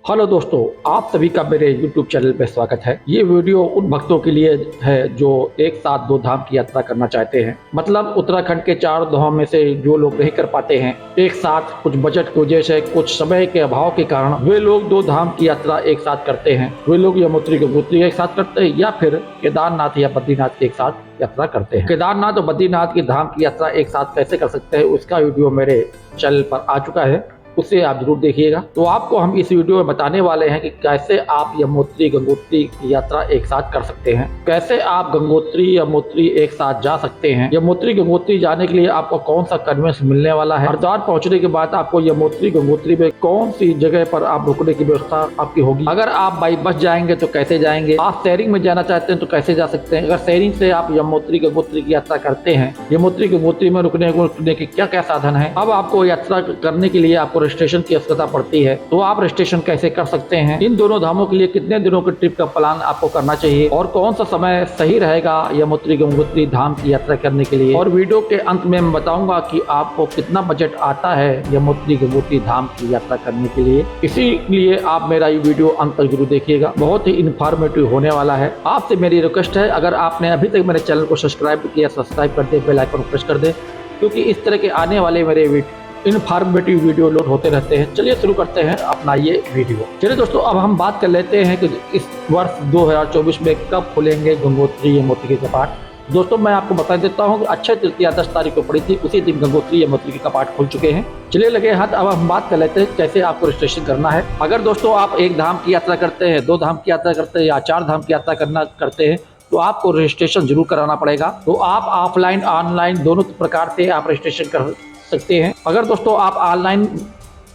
Hello दोस्तों, आप सभी का मेरे YouTube चैनल पे स्वागत है। ये वीडियो उन भक्तों के लिए है जो एक साथ दो धाम की यात्रा करना चाहते हैं। मतलब उत्तराखंड के 4 धाम में से जो लोग नहीं कर पाते हैं एक साथ, कुछ बजट की वजह से, कुछ समय के अभाव के कारण वे लोग 2 धाम की यात्रा एक साथ करते हैं। वे लोग यमुनोत्री गंगोत्री एक साथ करते हैं या फिर केदारनाथ या बद्रीनाथ की एक साथ यात्रा करते हैं। केदारनाथ और बद्रीनाथ की धाम की यात्रा एक साथ कैसे कर सकते हैं उसका वीडियो मेरे चैनल पर आ चुका है, उसे आप जरूर देखिएगा। तो आपको हम इस वीडियो में बताने वाले हैं कि कैसे आप यमुनोत्री गंगोत्री की यात्रा एक साथ कर सकते हैं, कैसे आप गंगोत्री यमुनोत्री एक साथ जा सकते हैं। यमुनोत्री गंगोत्री जाने के लिए आपको कौन सा कन्वेंस मिलने वाला है, हरिद्वार पहुंचने के बाद आपको यमुनोत्री गंगोत्री में कौन सी जगह पर आप रुकने की व्यवस्था आपकी होगी। अगर आप बाई बस जाएंगे तो कैसे जाएंगे, आप शेयरिंग में जाना चाहते हैं तो कैसे जा सकते हैं। अगर शेयरिंग से आप यमुनोत्री गंगोत्री की यात्रा करते हैं, यमुनोत्री गंगोत्री में रुकने के क्या क्या साधन है। अब आपको यात्रा करने के लिए आपको रजिस्ट्रेशन की आवश्यकता पड़ती है, तो आप रजिस्ट्रेशन कैसे कर सकते हैं, इन दोनों धामों के लिए कितने दिनों के ट्रिप का प्लान आपको करना चाहिए और कौन सा समय सही रहेगा यमुनोत्री गंगोत्री धाम की यात्रा करने के लिए। और वीडियो के अंत में मैं बताऊंगा कि आपको कितना बजट आता है यमुनोत्री गंगोत्री धाम की यात्रा करने के लिए। इसीलिए आप मेरा ये वीडियो अंत तक जरूर देखिएगा, बहुत ही इन्फॉर्मेटिव होने वाला है। आपसे मेरी रिक्वेस्ट है, अगर आपने अभी तक मेरे चैनल को सब्सक्राइब किया, सब्सक्राइब कर दे, बेल आइकन प्रेस कर दे, क्योंकि इस तरह के आने वाले मेरे इन्फॉर्मेटिव वीडियो लोड होते रहते हैं। चलिए शुरू करते हैं अपना ये वीडियो। चलिए दोस्तों, अब हम बात कर लेते हैं कि इस वर्ष 2024 में कब खुलेंगे गंगोत्री यमुनोत्री के कपाट। दोस्तों, मैं आपको बता देता हूं कि अक्षय तृतीया 10 तारीख को पड़ी थी, उसी दिन गंगोत्री यमुनोत्री के कपाट खुल चुके हैं। चलिए लगे हाथ, अब हम बात कर लेते हैं कैसे आपको रजिस्ट्रेशन करना है। अगर दोस्तों आप एक धाम की यात्रा करते हैं, 2 धाम की यात्रा करते हैं या 4 धाम की यात्रा करते हैं तो आपको रजिस्ट्रेशन जरूर कराना पड़ेगा। तो आप ऑफलाइन ऑनलाइन दोनों प्रकार से आप रजिस्ट्रेशन कर सकते हैं। अगर दोस्तों आप ऑनलाइन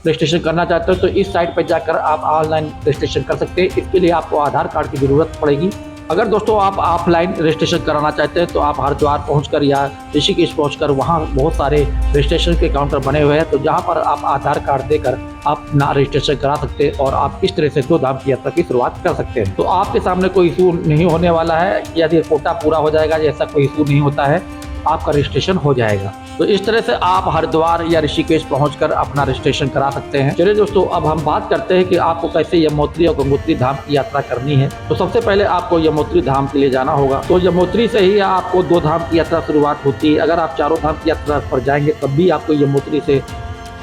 रजिस्ट्रेशन करना चाहते हो तो इस साइट पर जाकर आप ऑनलाइन रजिस्ट्रेशन कर सकते हैं। इसके लिए आपको आधार कार्ड की जरूरत पड़ेगी। अगर दोस्तों आप ऑफलाइन रजिस्ट्रेशन कराना चाहते हैं तो आप हरिद्वार पहुंचकर या ऋषिकेश पहुंचकर वहां बहुत सारे रजिस्ट्रेशन के काउंटर बने हुए हैं, तो जहां पर आप आधार कार्ड देकर आप अपना रजिस्ट्रेशन करा सकते हैं और आप इस तरह से 2 धाम की यात्रा की शुरुआत कर सकते हैं। तो आपके सामने कोई इशू नहीं होने वाला है, यदि कोटा पूरा हो जाएगा, ऐसा कोई इशू नहीं होता है, आपका रजिस्ट्रेशन हो जाएगा। तो इस तरह से आप हरिद्वार या ऋषिकेश पहुंचकर अपना रजिस्ट्रेशन करा सकते हैं। चलिए दोस्तों, अब हम बात करते हैं कि आपको कैसे यमुनोत्री और गंगोत्री धाम की यात्रा करनी है। तो सबसे पहले आपको यमुनोत्री धाम के लिए जाना होगा। तो यमुनोत्री से ही आपको 2 धाम की यात्रा शुरुआत होती है। अगर आप 4 धाम की यात्रा पर जाएंगे तब भी आपको यमुनोत्री से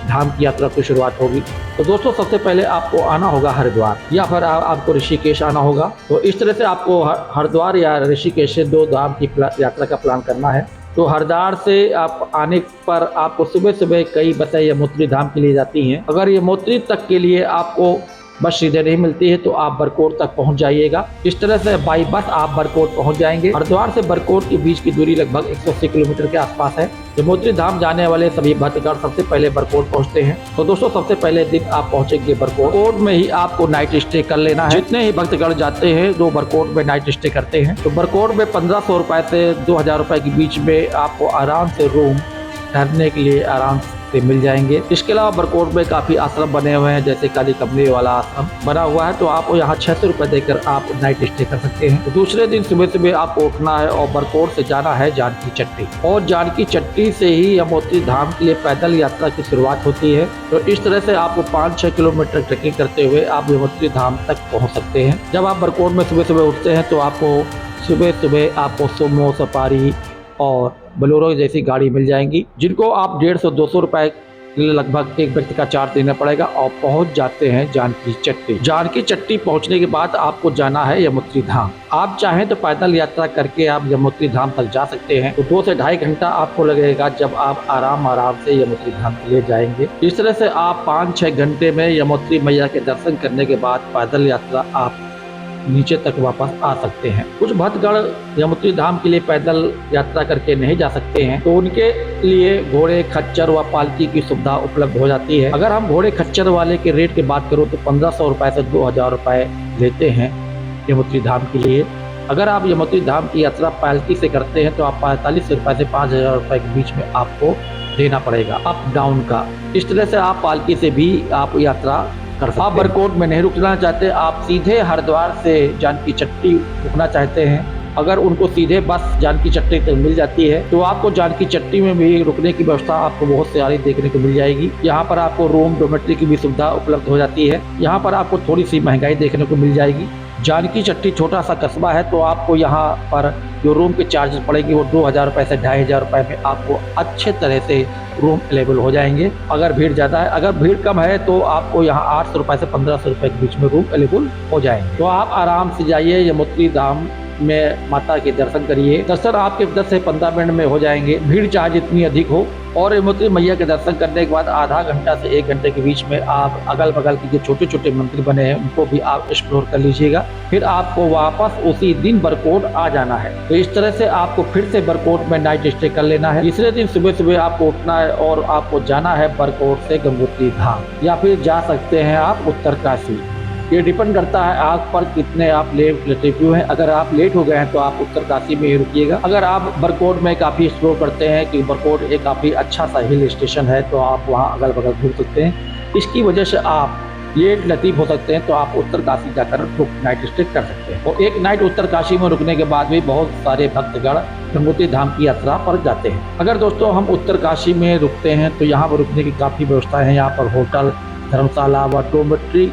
धाम की यात्रा की शुरुआत होगी। तो दोस्तों, सबसे पहले आपको आना होगा हरिद्वार या फिर आपको ऋषिकेश आना होगा। तो इस तरह से आपको हरिद्वार या ऋषिकेश से 2 धाम की यात्रा का प्लान करना है। तो हरिद्वार से आप आने पर आपको सुबह सुबह कई बसें यमुनोत्री धाम के लिए जाती हैं। अगर यमुनोत्री तक के लिए आपको बस सीधे नहीं मिलती है तो आप बरकोट तक पहुंच जाइएगा। इस तरह से बाई बस आप बरकोट पहुंच जाएंगे। हरिद्वार से बरकोट के बीच की दूरी लगभग 180 किलोमीटर के आसपास है। यमुनोत्री धाम जाने वाले सभी भक्तगण सबसे पहले बरकोट पहुंचते हैं। तो दोस्तों, सबसे पहले दिन आप पहुंचेंगे बरकोट में ही आपको नाइट स्टे कर लेना है। जितने ही भक्तगण जाते हैं वो बरकोट में नाइट स्टे करते हैं। तो बरकोट में 1500 रुपए से 2000 रुपए के बीच में आपको आराम से रूम ठहरने के लिए आराम से मिल जाएंगे। इसके अलावा बरकोट में काफी आश्रम बने हुए हैं, जैसे काली कमरे वाला आश्रम बना हुआ है, तो आप यहाँ 600 रुपए देकर आप नाइट स्टे कर सकते हैं। तो दूसरे दिन सुबह सुबह आपको उठना है और बरकोट से जाना है जानकी चट्टी, और जानकी चट्टी से ही यमुनोत्री धाम के लिए पैदल यात्रा की शुरुआत होती है। तो इस तरह से आपको 5-6 किलोमीटर ट्रेकिंग करते हुए आप यमुनोत्री धाम तक पहुँच सकते हैं। जब आप बरकोट में सुबह सुबह उठते हैं तो आपको सुबह आपको सुमो, सफारी और बोलेरो जैसी गाड़ी मिल जाएंगी, जिनको आप 150-200 रुपए लगभग एक व्यक्ति का चार्ज देना पड़ेगा और पहुंच जाते हैं जानकी चट्टी। जानकी चट्टी पहुंचने के बाद आपको जाना है यमुनोत्री धाम। आप चाहें तो पैदल यात्रा करके आप यमुनोत्री धाम तक जा सकते हैं। तो 2 से ढाई घंटा आपको लगेगा जब आप आराम से यमुनोत्री धाम के लिए जाएंगे। इस तरह से आप 5-6 घंटे में यमुनोत्री मैया के दर्शन करने के बाद पैदल यात्रा आप नीचे तक वापस आ सकते हैं। कुछ भक्तगण यमुनोत्री धाम के लिए पैदल यात्रा करके नहीं जा सकते हैं, तो उनके लिए घोड़े, खच्चर व पालकी की सुविधा उपलब्ध हो जाती है। अगर हम घोड़े खच्चर वाले के रेट की बात करूँ तो 1500 रुपए से 2000 रुपए लेते हैं यमुनोत्री धाम के लिए। अगर आप यमुनोत्री धाम की यात्रा पालकी से करते हैं तो आप 45 रुपए से 5000 रुपए के बीच में आपको देना पड़ेगा अप डाउन का। इस तरह से आप पालकी से भी आप यात्रा कर सकते हैं। आप बरकोट में नहीं रुकना चाहते, आप सीधे हरिद्वार से जानकी चट्टी रुकना चाहते हैं अगर उनको सीधे बस जानकी चट्टी तक मिल जाती है तो आपको जानकी चट्टी में भी रुकने की व्यवस्था आपको बहुत सारी देखने को मिल जाएगी। यहाँ पर आपको रूम डोमेट्री की भी सुविधा उपलब्ध हो जाती है। यहाँ पर आपको थोड़ी सी महंगाई देखने को मिल जाएगी। जानकी चट्टी छोटा सा कस्बा है तो आपको यहाँ पर जो रूम के चार्जेस पड़ेंगे वो 2000 रुपये से 2500 रुपये में आपको अच्छे तरह से रूम अवेलेबल हो जाएंगे। अगर भीड़ ज़्यादा है, अगर भीड़ कम है तो आपको यहाँ 800 रुपये से 1500 रुपये के बीच में रूम अवेलेबल हो जाएंगे। तो आप आराम से जाइए, यमुनोत्री धाम में माता के दर्शन करिए। दर्शन आपके 10 से 15 मिनट में हो जाएंगे, भीड़ चाहे जितनी अधिक हो। और यमुनोत्री मैया के दर्शन करने के बाद आधा घंटा से 1 घंटे के बीच में आप अगल बगल के जो छोटे छोटे मंदिर बने हैं उनको भी आप एक्सप्लोर कर लीजिएगा। फिर आपको वापस उसी दिन बरकोट आ जाना है। तो इस तरह से आपको फिर से बरकोट में नाइट स्टे कर लेना है। तीसरे दिन सुबह सुबह आपको उठना है और आपको जाना है बरकोट से गंगोत्री धाम, या फिर जा सकते हैं आप उत्तरकाशी। ये डिपेंड करता है आप पर कितने आप लेट हैं। अगर आप लेट हो गए हैं तो आप उत्तरकाशी में ही रुकिएगा। अगर आप बरकोट में काफ़ी एक्सप्लोर करते हैं कि बरकोट एक काफ़ी अच्छा सा हिल स्टेशन है तो आप वहाँ अगल बगल घूम सकते हैं। इसकी वजह से आप लेट लतीफ़ हो सकते हैं तो आप उत्तरकाशी जाकर नाइट स्टे कर सकते हैं। और एक नाइट उत्तरकाशी में रुकने के बाद भी बहुत सारे भक्तगण गंगोत्री धाम की यात्रा पर जाते हैं। अगर दोस्तों हम उत्तरकाशी में रुकते हैं तो यहाँ पर रुकने की काफ़ी व्यवस्था है। यहाँ पर होटल, धर्मशाला व डोमेट्री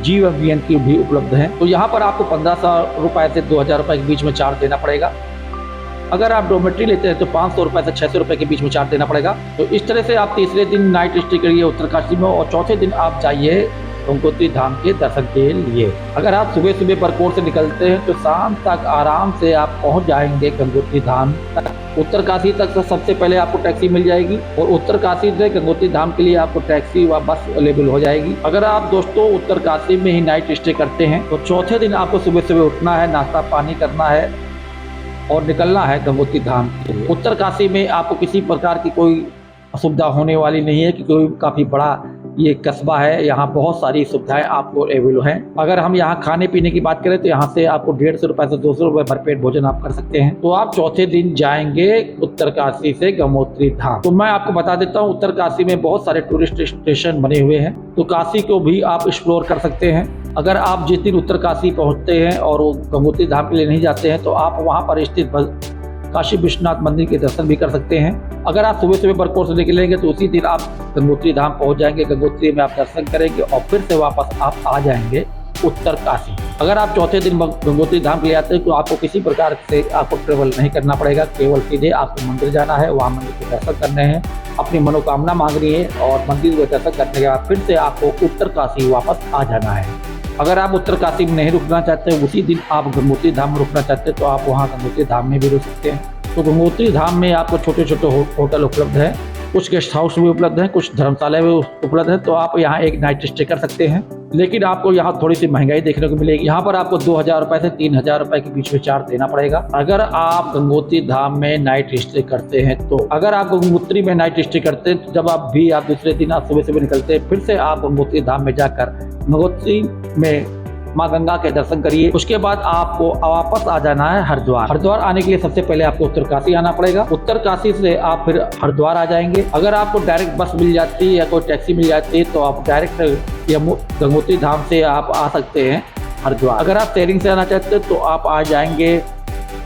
जीवन की भी उपलब्ध है। तो यहाँ पर आपको 1500 रुपये से 2000 रुपये के बीच में चार्ज देना पड़ेगा। अगर आप डोमेट्री लेते हैं तो 500 रुपये से 600 रुपये के बीच में चार्ज देना पड़ेगा। तो इस तरह से आप तीसरे दिन नाइट स्टे करिए उत्तरकाशी में और चौथे दिन आप जाइए गंगोत्री धाम के दर्शन के लिए। अगर आप सुबह सुबह बरकोट से निकलते हैं तो शाम तक आराम से आप पहुंच जाएंगे गंगोत्री धाम तक। उत्तरकाशी तक सबसे पहले आपको टैक्सी मिल जाएगी और उत्तरकाशी से गंगोत्री धाम के लिए आपको टैक्सी व बस अवेलेबल हो जाएगी। अगर आप दोस्तों उत्तरकाशी में ही नाइट स्टे करते हैं तो चौथे दिन आपको सुबह सुबह उठना है, नाश्ता पानी करना है और निकलना है गंगोत्री धाम के लिए। उत्तरकाशी में आपको किसी प्रकार की कोई असुविधा होने वाली नहीं है, क्योंकि काफ़ी बड़ा ये कस्बा है। यहाँ बहुत सारी सुविधाएं आपको अवेलेबल हैं। अगर हम यहाँ खाने पीने की बात करें तो यहाँ से आपको 150 रुपये से 200 रुपये भरपेट भोजन आप कर सकते हैं। तो आप चौथे दिन जाएंगे उत्तरकाशी से गंगोत्री धाम। तो मैं आपको बता देता हूँ उत्तरकाशी में बहुत सारे टूरिस्ट स्टेशन बने हुए हैं, तो काशी को भी आप एक्सप्लोर कर सकते हैं। अगर आप जिस दिन उत्तरकाशी पहुँचते हैं और गंगोत्री धाम के लिए नहीं जाते हैं तो आप वहाँ पर स्थित काशी विश्वनाथ मंदिर के दर्शन भी कर सकते हैं। अगर आप सुबह सुबह बरकोट से निकलेंगे तो उसी दिन आप गंगोत्री धाम पहुंच जाएंगे। गंगोत्री में आप दर्शन करेंगे और फिर से वापस आप आ जाएंगे उत्तरकाशी। अगर आप चौथे दिन गंगोत्री धाम के लिए आते हैं तो आपको किसी प्रकार से आपको ट्रेवल नहीं करना पड़ेगा, केवल सीधे आपको मंदिर जाना है, वहाँ मंदिर के दर्शन करने हैं, अपनी मनोकामना मांगनी है और मंदिर के दर्शन करने के बाद फिर से आपको उत्तरकाशी वापस आ जाना है। अगर आप उत्तरकाशी में नहीं रुकना चाहते, उसी दिन आप गंगोत्री धाम में रुकना चाहते हैं तो आप वहाँ गंगोत्री धाम में भी रुक सकते हैं। तो गंगोत्री धाम में आपको छोटे छोटे होटल उपलब्ध हैं, कुछ गेस्ट हाउस भी उपलब्ध हैं, कुछ धर्मशाला भी उपलब्ध है। तो आप यहाँ एक नाइट स्टे कर सकते हैं, लेकिन आपको यहाँ थोड़ी सी महंगाई देखने को मिलेगी। यहाँ पर आपको 2000 रुपये से 3000 रुपये के बीच में चार्ज देना पड़ेगा अगर आप गंगोत्री धाम में नाइट स्टे करते हैं। तो अगर आप गंगोत्री में नाइट स्टे करते हैं तो जब आप दूसरे दिन आप सुबह सुबह निकलते हैं, फिर से आप गंगोत्री धाम में जाकर गंगोत्री में माँ गंगा के दर्शन करिए। उसके बाद आपको वापस आ जाना है हरिद्वार। हरिद्वार आने के लिए सबसे पहले आपको उत्तरकाशी आना पड़ेगा। उत्तरकाशी से आप फिर हरिद्वार आ जाएंगे। अगर आपको डायरेक्ट बस मिल जाती है या कोई टैक्सी मिल जाती है तो आप डायरेक्ट गंगोत्री धाम से आप आ सकते हैं हरिद्वार। अगर आप शेयरिंग से आना चाहते हैं तो आप आ जाएंगे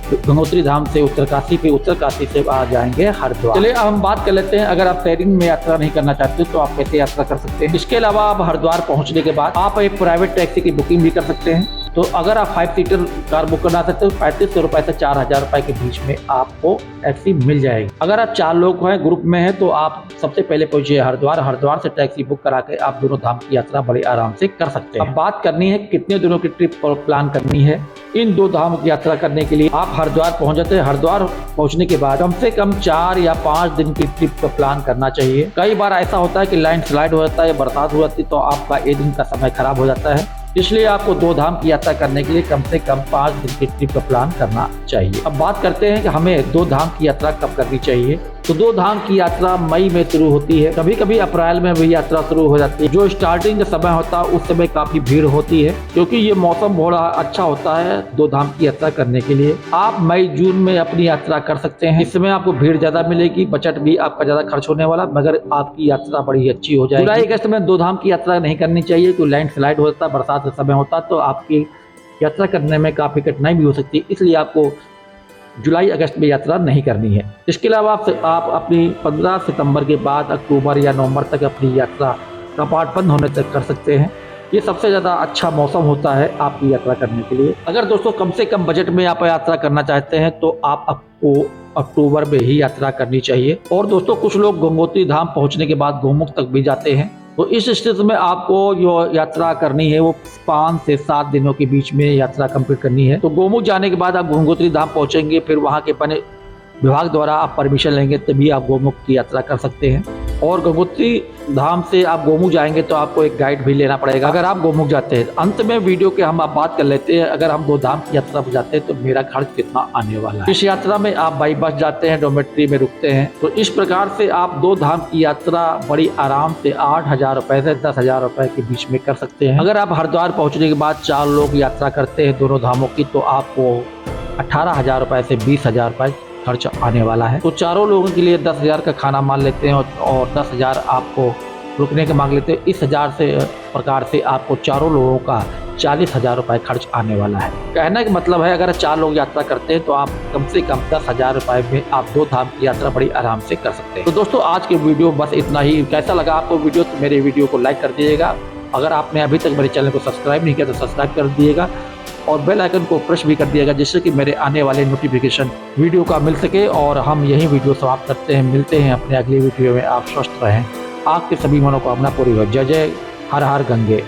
गंगोत्री धाम से उत्तरकाशी, पे उत्तरकाशी से आ जाएंगे हरिद्वार। चलिए अब हम बात कर लेते हैं, अगर आप शेयरिंग में यात्रा नहीं करना चाहते तो आप कैसे यात्रा कर सकते हैं। इसके अलावा आप हरिद्वार पहुंचने के बाद आप एक प्राइवेट टैक्सी की बुकिंग भी कर सकते हैं। तो अगर आप 5 सीटर कार बुक करना चाहते हो 3500 रुपये से 4000 रुपये के बीच में आपको टैक्सी मिल जाएगी। अगर आप 4 लोग हैं, ग्रुप में हैं, तो आप सबसे पहले पहुंचिए हरिद्वार। हरिद्वार से टैक्सी बुक करा के आप दोनों धाम की यात्रा बड़े आराम से कर सकते हैं। अब बात करनी है कितने दिनों की ट्रिप प्लान करनी है इन 2 धाम की यात्रा करने के लिए। आप हरिद्वार पहुंच जाते हैं। हरिद्वार पहुंचने के बाद कम से कम 4 या 5 दिन की ट्रिप का प्लान करना चाहिए। कई बार ऐसा होता है कि लैंडस्लाइड हो जाता है, बरसात हो जाती है, तो आपका 1 दिन का समय खराब हो जाता है। इसलिए आपको 2 धाम की यात्रा करने के लिए कम से कम 5 दिन की ट्रिप का प्लान करना चाहिए। अब बात करते हैं कि हमें 2 धाम की यात्रा कब करनी चाहिए। तो 2 धाम की यात्रा मई में शुरू होती है, कभी कभी अप्रैल में भी यात्रा शुरू हो जाती है। जो स्टार्टिंग का समय होता है उस समय काफी भीड़ होती है, क्योंकि ये मौसम बड़ा अच्छा होता है 2 धाम की यात्रा करने के लिए। आप मई जून में अपनी यात्रा कर सकते हैं। इस समय आपको भीड़ ज्यादा मिलेगी, बजट भी आपका ज्यादा खर्च होने वाला, मगर आपकी यात्रा बड़ी अच्छी हो जाएगी। जुलाई अगस्त में 2 धाम की यात्रा नहीं करनी चाहिए, क्योंकि लैंडस्लाइड होता है, बरसात का समय होता है, तो आपकी यात्रा करने में काफ़ी कठिनाई भी हो सकती है, इसलिए आपको जुलाई अगस्त में यात्रा नहीं करनी है। इसके अलावा आप अपनी 15 सितंबर के बाद अक्टूबर या नवंबर तक अपनी यात्रा कपाट बंद होने तक कर सकते हैं। ये सबसे ज़्यादा अच्छा मौसम होता है आपकी यात्रा करने के लिए। अगर दोस्तों कम से कम बजट में आप यात्रा करना चाहते हैं तो आपको अक्टूबर में ही यात्रा करनी चाहिए। और दोस्तों कुछ लोग गंगोत्री धाम पहुंचने के बाद गोमुख तक भी जाते हैं, तो इस स्थिति में आपको जो यात्रा करनी है वो 5 से 7 दिनों के बीच में यात्रा कंप्लीट करनी है। तो गोमुख जाने के बाद आप गंगोत्री धाम पहुंचेंगे, फिर वहाँ के वन विभाग द्वारा आप परमिशन लेंगे तभी आप गोमुख की यात्रा कर सकते हैं। और गंगोत्री धाम से आप गोमुख जाएंगे तो आपको एक गाइड भी लेना पड़ेगा अगर आप गोमुख जाते हैं। अंत में वीडियो के हम आप बात कर लेते हैं, अगर हम 2 धाम की यात्रा पर जाते हैं तो मेरा खर्च कितना आने वाला है। इस यात्रा में आप बाई बस जाते हैं, डोमेट्री में रुकते हैं, तो इस प्रकार से आप 2 धाम की यात्रा बड़ी आराम से 8,000 रुपए से 10,000 रुपए के बीच में कर सकते हैं। अगर आप हरिद्वार पहुंचने के बाद 4 लोग यात्रा करते हैं दोनों धामों की, तो आपको 18,000 रुपए से 20,000 रुपए खर्च आने वाला है। तो चारों लोगों के लिए 10,000 का खाना मान लेते हैं और 10,000 आपको रुकने के मांग लेते हैं। इस 1000 से प्रकार से आपको चारों लोगों का 40,000 रुपए खर्च आने वाला है। कहने का मतलब है अगर 4 लोग यात्रा करते हैं तो आप कम से कम 10,000 रुपए में आप 2 धाम की यात्रा बड़ी आराम से कर सकते हैं। तो दोस्तों आज के वीडियो बस इतना ही। कैसा लगा आपको वीडियो तो मेरे वीडियो को लाइक कर दीजिएगा। अगर आपने अभी तक मेरे चैनल को सब्सक्राइब नहीं किया तो सब्सक्राइब कर दिएगा और बेल आइकन को प्रेस भी कर दिएगा, जिससे कि मेरे आने वाले नोटिफिकेशन वीडियो का मिल सके। और हम यही वीडियो समाप्त करते हैं, मिलते हैं अपने अगली वीडियो में। आप स्वस्थ रहें, आपके सभी मनोकामना पूरी हो। जय जय हर हर गंगे।